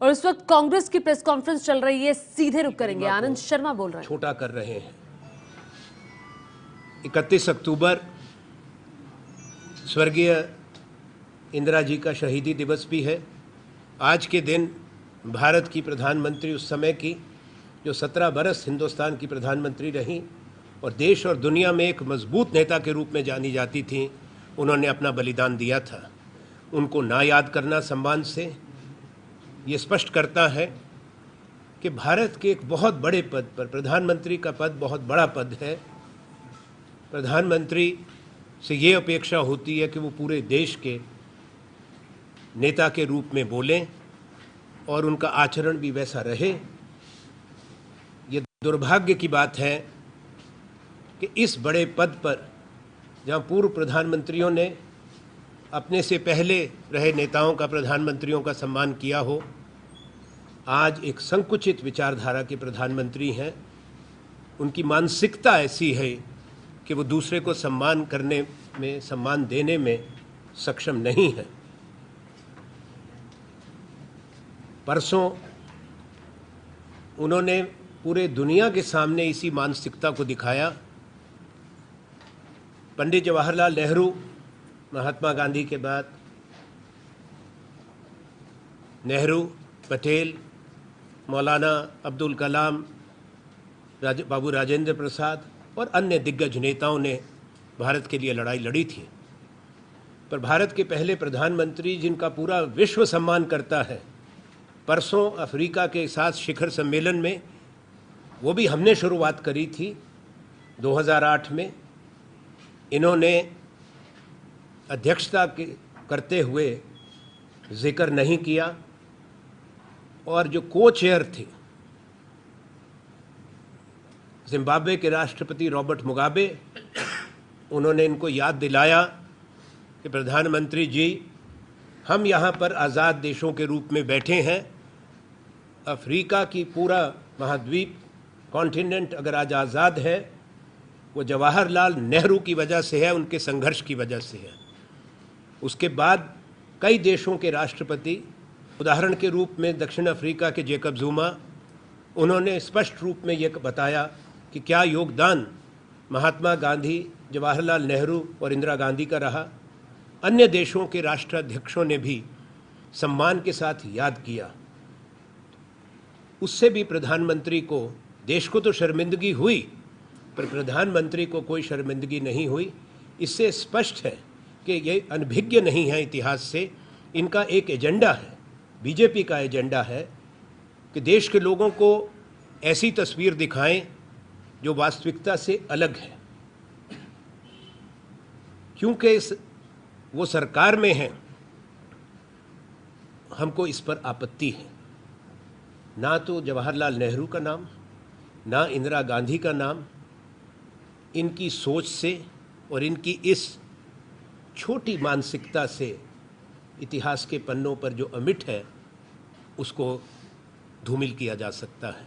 और इस वक्त कांग्रेस की प्रेस कॉन्फ्रेंस चल रही है, सीधे रुक करेंगे। आनंद शर्मा बोल रहे हैं। छोटा कर रहे हैं। 31 अक्टूबर स्वर्गीय इंदिरा जी का शहीदी दिवस भी है। आज के दिन भारत की प्रधानमंत्री उस समय की, जो 17 बरस हिंदुस्तान की प्रधानमंत्री रहीं और देश और दुनिया में एक मजबूत नेता के रूप में जानी जाती थीं, उन्होंने अपना बलिदान दिया था। उनको ना याद करना सम्मान से ये स्पष्ट करता है कि भारत के एक बहुत बड़े पद पर, प्रधानमंत्री का पद बहुत बड़ा पद है, प्रधानमंत्री से ये अपेक्षा होती है कि वो पूरे देश के नेता के रूप में बोलें और उनका आचरण भी वैसा रहे। ये दुर्भाग्य की बात है कि इस बड़े पद पर, जहाँ पूर्व प्रधानमंत्रियों ने अपने से पहले रहे नेताओं का, प्रधानमंत्रियों का सम्मान किया हो, आज एक संकुचित विचारधारा के प्रधानमंत्री हैं। उनकी मानसिकता ऐसी है कि वो दूसरे को सम्मान करने में, सम्मान देने में सक्षम नहीं है। परसों उन्होंने पूरे दुनिया के सामने इसी मानसिकता को दिखाया। पंडित जवाहरलाल नेहरू, महात्मा गांधी के बाद नेहरू, पटेल, मौलाना अब्दुल कलाम, बाबू राजेंद्र प्रसाद और अन्य दिग्गज नेताओं ने भारत के लिए लड़ाई लड़ी थी। पर भारत के पहले प्रधानमंत्री, जिनका पूरा विश्व सम्मान करता है, परसों अफ्रीका के साथ शिखर सम्मेलन में, वो भी हमने शुरुआत करी थी 2008 में, इन्होंने अध्यक्षता करते हुए जिक्र नहीं किया। और जो को चेयर थे, जिम्बाब्वे के राष्ट्रपति रॉबर्ट मुगाबे, उन्होंने इनको याद दिलाया कि प्रधानमंत्री जी, हम यहाँ पर आज़ाद देशों के रूप में बैठे हैं। अफ्रीका की पूरा महाद्वीप, कॉन्टिनेंट अगर आज आज़ाद है, वो जवाहरलाल नेहरू की वजह से है, उनके संघर्ष की वजह से है। उसके बाद कई देशों के राष्ट्रपति, उदाहरण के रूप में दक्षिण अफ्रीका के जेकब ज़ुमा, उन्होंने स्पष्ट रूप में ये बताया कि क्या योगदान महात्मा गांधी, जवाहरलाल नेहरू और इंदिरा गांधी का रहा। अन्य देशों के राष्ट्राध्यक्षों ने भी सम्मान के साथ याद किया। उससे भी प्रधानमंत्री को, देश को तो शर्मिंदगी हुई, पर प्रधानमंत्री को कोई शर्मिंदगी नहीं हुई। इससे स्पष्ट है कि ये अनभिज्ञ नहीं है इतिहास से। इनका एक एजेंडा है, बीजेपी का एजेंडा है कि देश के लोगों को ऐसी तस्वीर दिखाएं जो वास्तविकता से अलग है। क्योंकि वो सरकार में हैं, हमको इस पर आपत्ति है। ना तो जवाहरलाल नेहरू का नाम, ना इंदिरा गांधी का नाम इनकी सोच से और इनकी इस छोटी मानसिकता से इतिहास के पन्नों पर जो अमिट है, उसको धूमिल किया जा सकता है।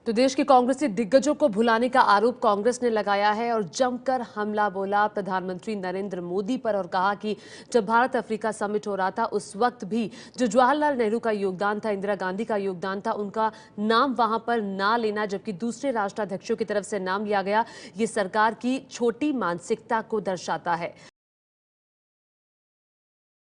तो देश के कांग्रेसी दिग्गजों को भुलाने का आरोप कांग्रेस ने लगाया है और जमकर हमला बोला प्रधानमंत्री नरेंद्र मोदी पर और कहा कि जब भारत अफ्रीका समिट हो रहा था, उस वक्त भी जो जवाहरलाल नेहरू का योगदान था, इंदिरा गांधी का योगदान था, उनका नाम वहां पर ना लेना, जबकि दूसरे राष्ट्राध्यक्षों की तरफ से नाम लिया गया, ये सरकार की छोटी मानसिकता को दर्शाता है।